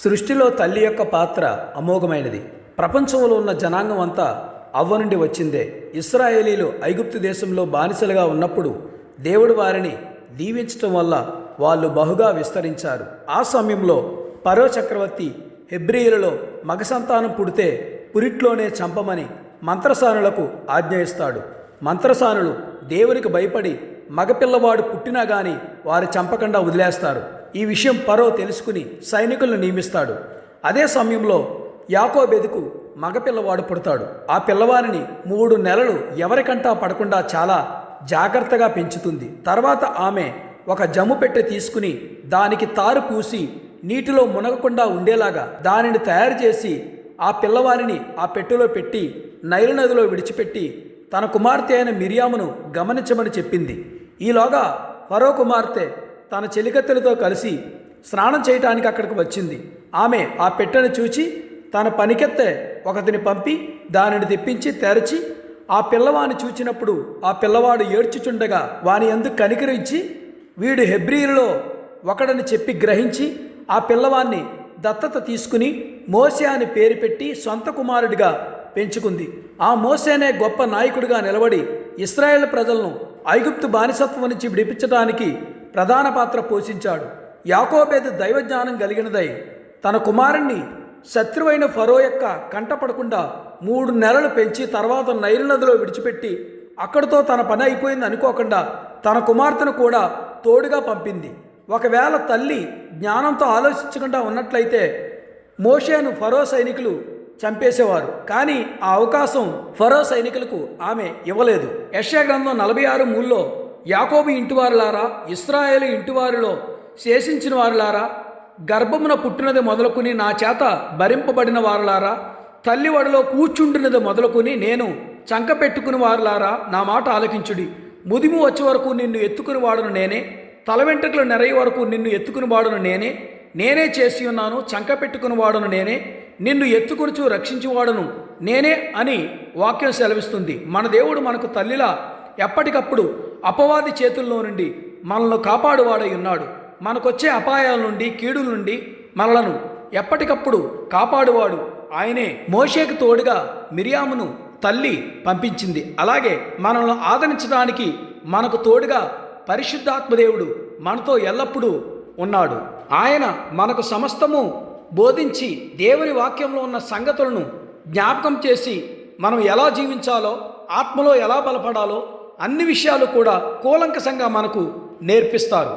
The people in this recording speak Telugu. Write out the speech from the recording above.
సృష్టిలో తల్లి యొక్క పాత్ర అమోఘమైనది. ప్రపంచంలో ఉన్న జనాంగం అంతా అవ్వ నుండి వచ్చిందే. ఇశ్రాయేలీలు ఐగుప్తు దేశంలో బానిసలుగా ఉన్నప్పుడు దేవుడు వారిని దీవించటం వల్ల వాళ్ళు బహుగా విస్తరించారు. ఆ సమయంలో ఫరో చక్రవర్తి హెబ్రీయులలో మగ సంతానం పుడితే పురిట్లోనే చంపమని మంత్రసానులకు ఆజ్ఞ ఇస్తాడు. మంత్రసానులు దేవునికి భయపడి మగపిల్లవాడు పుట్టినా గాని వారు చంపకుండా వదిలేస్తారు. ఈ విషయం ఫరో తెలుసుకుని సైనికులను నియమిస్తాడు. అదే సమయంలో యాకోబెదుకు మగపిల్లవాడు పుడతాడు. ఆ పిల్లవారిని 3 నెలలు ఎవరికంటా పడకుండా చాలా జాగ్రత్తగా పెంచుతుంది. తర్వాత ఆమె ఒక జమ్ము పెట్టె తీసుకుని దానికి తారు పూసి నీటిలో మునగకుండా ఉండేలాగా దానిని తయారు చేసి ఆ పిల్లవారిని ఆ పెట్టెలో పెట్టి నైలు నదిలో విడిచిపెట్టి తన కుమార్తె అయిన మిరియామును గమనించమని చెప్పింది. ఈలోగా ఫరో కుమార్తె తన చెలికత్తెలతో కలిసి స్నానం చేయటానికి అక్కడికి వచ్చింది. ఆమె ఆ పెట్టెను చూచి తన పనికెత్తె ఒకతిని పంపి దానిని తెప్పించి తెరచి ఆ పిల్లవాడిని చూచినప్పుడు ఆ పిల్లవాడు ఏడ్చుచుండగా వాని యందు కనికరించి వీడు హెబ్రీయులలో ఒకడని చెప్పి గ్రహించి ఆ పిల్లవాన్ని దత్తత తీసుకుని మోసే అని పేరు పెట్టి సొంత కుమారుడిగా పెంచుకుంది. ఆ మోసేనే గొప్ప నాయకుడిగా నిలబడి ఇశ్రాయేల్ ప్రజలను ఐగుప్తు బానిసత్వం నుంచి విడిపించడానికి ప్రధాన పాత్ర పోషించాడు. యాకోబేదు దైవజ్ఞానం కలిగినదై తన కుమారుణ్ణి శత్రువైన ఫరో యొక్క కంటపడకుండా 3 నెలలు పెంచి తర్వాత నైలు నదిలో విడిచిపెట్టి అక్కడితో తన పని అయిపోయింది అనుకోకుండా తన కుమార్తెను కూడా తోడుగా పంపింది. ఒకవేళ తల్లి జ్ఞానంతో ఆలోచించకుండా ఉన్నట్లయితే మోషేను ఫరో సైనికులు చంపేసేవారు. కానీ ఆ అవకాశం ఫరో సైనికులకు ఆమె ఇవ్వలేదు. యెషయా గ్రంథం 46:3లో యాకోబు ఇంటివారులారా, ఇశ్రాయేలు ఇంటివారిలో శేషించిన వారులారా, గర్భమున పుట్టినది మొదలుకుని నా చేత భరింపబడిన వారులారా, తల్లి వడిలో కూర్చుండినది మొదలుకుని నేను చంక పెట్టుకుని వారులారా, నా మాట ఆలకించుడి. ముదిమి వచ్చే వరకు నిన్ను ఎత్తుకుని వాడును నేనే, తల వెంట్రుకలు నెరయ వరకు నిన్ను ఎత్తుకుని వాడును నేనే, నేనే చేసి ఉన్నాను, చంక పెట్టుకుని వాడును నేనే, నిన్ను ఎత్తుకొనుచు రక్షించువాడును నేనే అని వాక్యం సెలవిస్తుంది. మన దేవుడు మనకు తల్లిలా ఎప్పటికప్పుడు అపవాది చేతుల్లో నుండి మనల్ని కాపాడువాడై ఉన్నాడు. మనకొచ్చే అపాయాల నుండి కీడుల నుండి మనలను ఎప్పటికప్పుడు కాపాడువాడు ఆయనే. మోషేకు తోడుగా మిరియామును తల్లి పంపించింది. అలాగే మనల్ని ఆదరించడానికి మనకు తోడుగా పరిశుద్ధాత్మదేవుడు మనతో ఎల్లప్పుడూ ఉన్నాడు. ఆయన మనకు సమస్తము బోధించి దేవుని వాక్యంలో ఉన్న సంగతులను జ్ఞాపకం చేసి మనం ఎలా జీవించాలో, ఆత్మలో ఎలా బలపడాలో అన్ని విషయాలు కూడా కూలంకషంగా మనకు నేర్పిస్తారు.